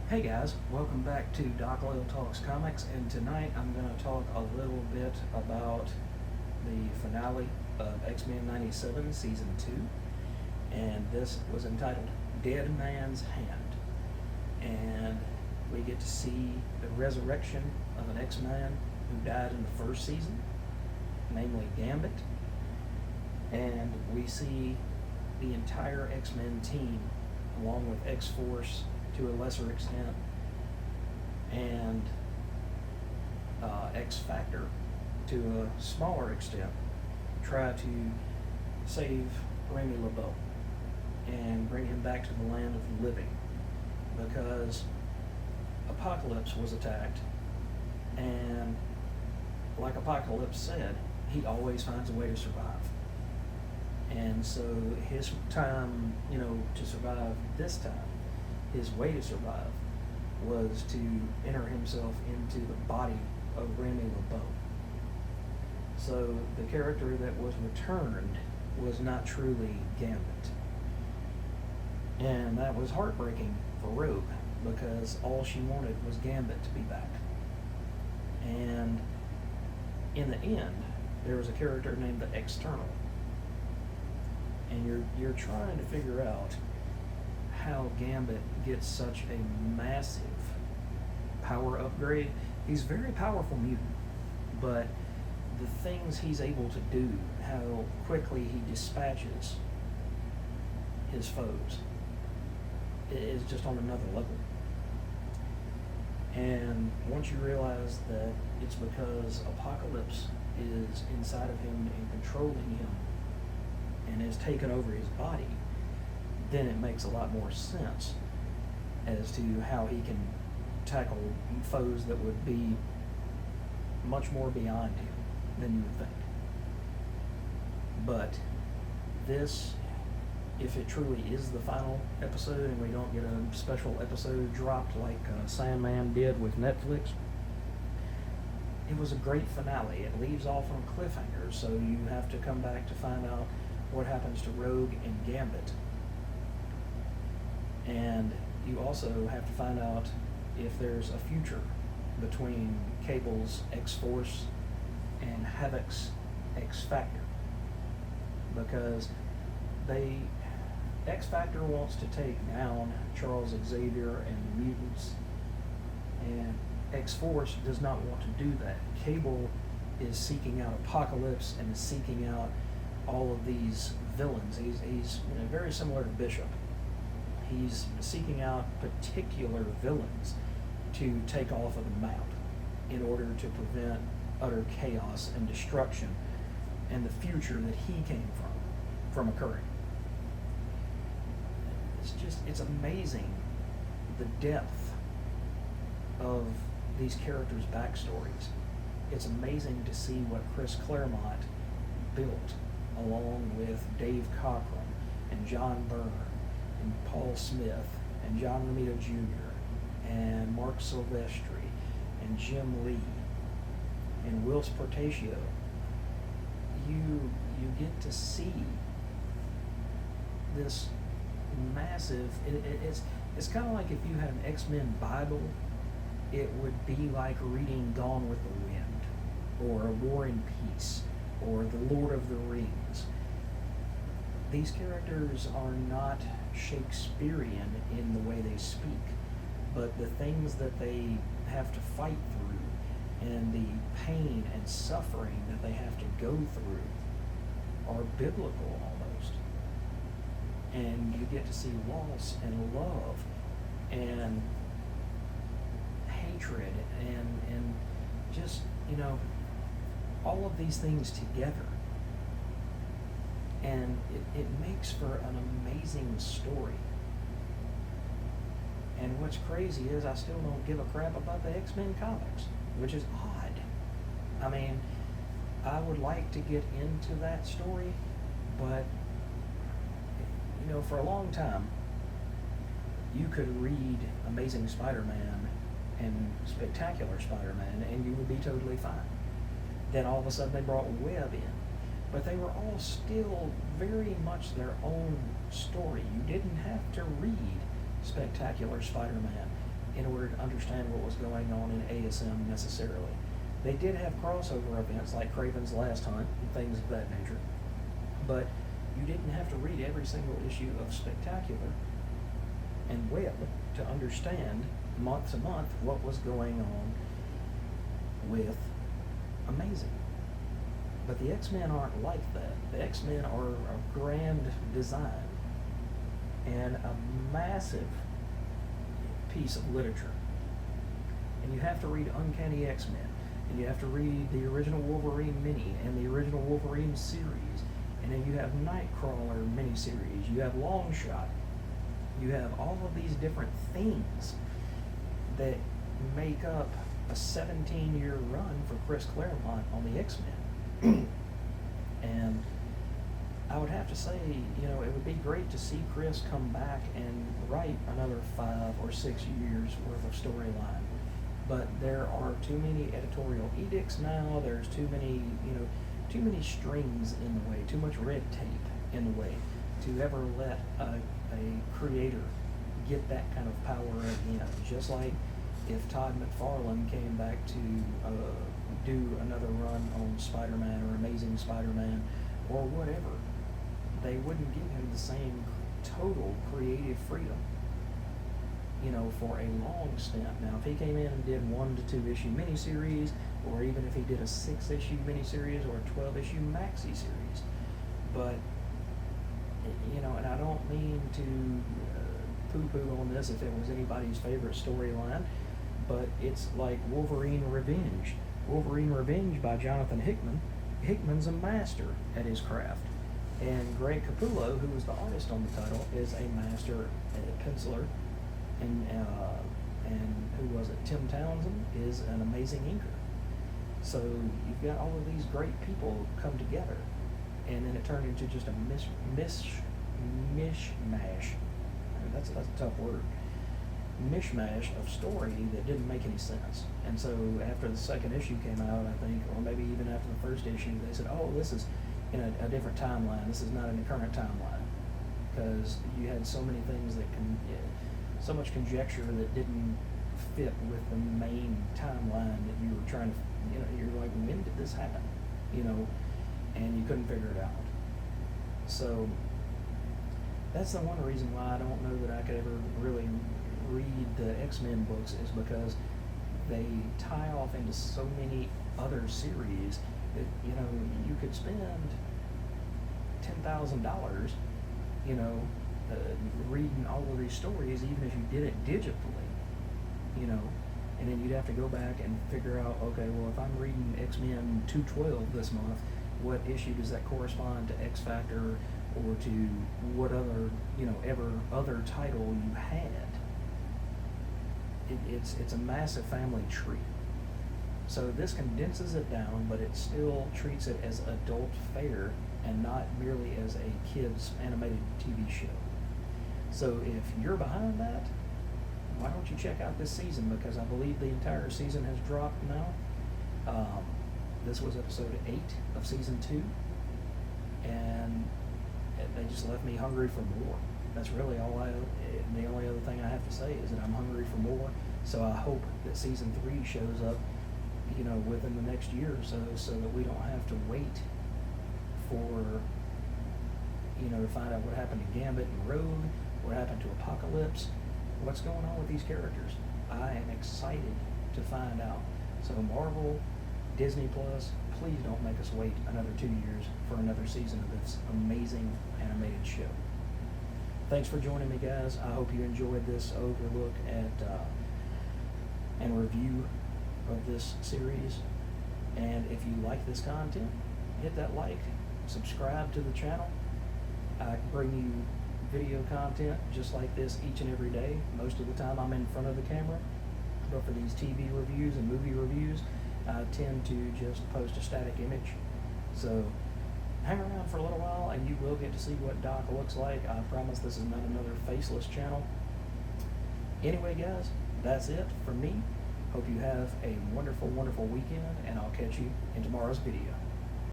Hey guys, welcome back to Doc Loyal Talks Comics, and tonight I'm going to talk a little bit about the finale of X-Men 97 Season 2, and this was entitled Dead Man's Hand. And we get to see the resurrection of an X-Man who died in the first season, namely Gambit, and we see the entire X-Men team, along with X-Force to a lesser extent, and X Factor to a smaller extent, try to save Remy LeBeau and bring him back to the land of the living, because Apocalypse was attacked, and like Apocalypse said, he always finds a way to survive. And so his time, to survive this time, his way to survive was to enter himself into the body of Remy LeBeau. So the character that was returned was not truly Gambit. And that was heartbreaking for Rogue, because all she wanted was Gambit to be back. And in the end, there was a character named the External. And you're trying to figure out how Gambit gets such a massive power upgrade. He's a very powerful mutant, but the things he's able to do, how quickly he dispatches his foes, is just on another level. And once you realize that it's because Apocalypse is inside of him and controlling him and has taken over his body, then it makes a lot more sense as to how he can tackle foes that would be much more beyond him than you would think. But this, if it truly is the final episode and we don't get a special episode dropped like Sandman did with Netflix, it was a great finale. It leaves off on a cliffhanger, so you have to come back to find out what happens to Rogue and Gambit. And you also have to find out if there's a future between Cable's X-Force and Havoc's X-Factor. Because X-Factor wants to take down Charles Xavier and the mutants, and X-Force does not want to do that. Cable is seeking out Apocalypse and is seeking out all of these villains. He's very similar to Bishop. He's seeking out particular villains to take off of the map in order to prevent utter chaos and destruction and the future that he came from occurring. It's amazing the depth of these characters' backstories. It's amazing to see what Chris Claremont built along with Dave Cockrum and John Byrne and Paul Smith and John Romita Jr. and Mark Silvestri and Jim Lee and Whilce Portacio. You get to see this massive, it's kind of like if you had an X-Men Bible, it would be like reading Gone with the Wind or A War and Peace or The Lord of the Rings. These characters are not Shakespearean in the way they speak, but the things that they have to fight through and the pain and suffering that they have to go through are biblical almost. And you get to see loss and love and hatred and just, all of these things together. And it makes for an amazing story. And what's crazy is I still don't give a crap about the X-Men comics, which is odd. I mean, I would like to get into that story, but, for a long time, you could read Amazing Spider-Man and Spectacular Spider-Man and you would be totally fine. Then all of a sudden they brought Webb in. But they were all still very much their own story. You didn't have to read Spectacular Spider-Man in order to understand what was going on in ASM necessarily. They did have crossover events like Kraven's Last Hunt and things of that nature, but you didn't have to read every single issue of Spectacular and Web to understand month to month what was going on with Amazing. But the X-Men aren't like that. The X-Men are a grand design and a massive piece of literature. And you have to read Uncanny X-Men, and you have to read the original Wolverine mini and the original Wolverine series, and then you have Nightcrawler miniseries, you have Longshot, you have all of these different things that make up a 17-year run for Chris Claremont on the X-Men. And I would have to say, you know, it would be great to see Chris come back and write another 5 or 6 years worth of storyline. But there are too many editorial edicts now, there's too many, too many strings in the way, too much red tape in the way to ever let a creator get that kind of power again. Just like if Todd McFarlane came back to do another run on Spider-Man or Amazing Spider-Man or whatever, they wouldn't give him the same total creative freedom, for a long stint. Now, if he came in and did 1 to 2 issue miniseries, or even if he did a 6 issue miniseries or a 12 issue maxi series, but, and I don't mean to poo-poo on this if it was anybody's favorite storyline, but it's like Wolverine Revenge. Wolverine Revenge by Jonathan Hickman. Hickman's a master at his craft. And Greg Capullo, who was the artist on the title, is a master penciler. And who was it? Tim Townsend is an amazing inker. So you've got all of these great people come together, and then it turned into just a mishmash. That's a tough word. Mishmash of story that didn't make any sense. And so after the second issue came out, I think, or maybe even after the first issue, they said, oh, this is in a different timeline. This is not in the current timeline. Because you had so many things that so much conjecture that didn't fit with the main timeline that you were trying to, you're like, when did this happen? And you couldn't figure it out. So that's the one reason why I don't know that I could ever really read the X-Men books, is because they tie off into so many other series that, you could spend $10,000, reading all of these stories, even if you did it digitally, and then you'd have to go back and figure out, okay, well, if I'm reading X-Men 212 this month, what issue does that correspond to X Factor or to what other, ever other title you had? It's a massive family tree. So this condenses it down, but it still treats it as adult fare and not merely as a kid's animated TV show. So if you're behind that, why don't you check out this season? Because I believe the entire season has dropped now. This was episode 8 of season 2, and they just left me hungry for more. That's really the only other thing I have to say is that I'm hungry for more. So I hope that season 3 shows up, within the next year or so that we don't have to wait for, to find out what happened to Gambit and Rogue, what happened to Apocalypse, what's going on with these characters. I am excited to find out. So Marvel, Disney Plus, please don't make us wait another 2 years for another season of this amazing animated show. Thanks for joining me, guys. I hope you enjoyed this overlook at and review of this series. And if you like this content, hit that like, subscribe to the channel. I bring you video content just like this each and every day. Most of the time I'm in front of the camera, but for these TV reviews and movie reviews, I tend to just post a static image. So hang around for a little while and you will get to see what Doc looks like. I promise this is not another faceless channel. Anyway, guys, that's it for me. Hope you have a wonderful, wonderful weekend, and I'll catch you in tomorrow's video.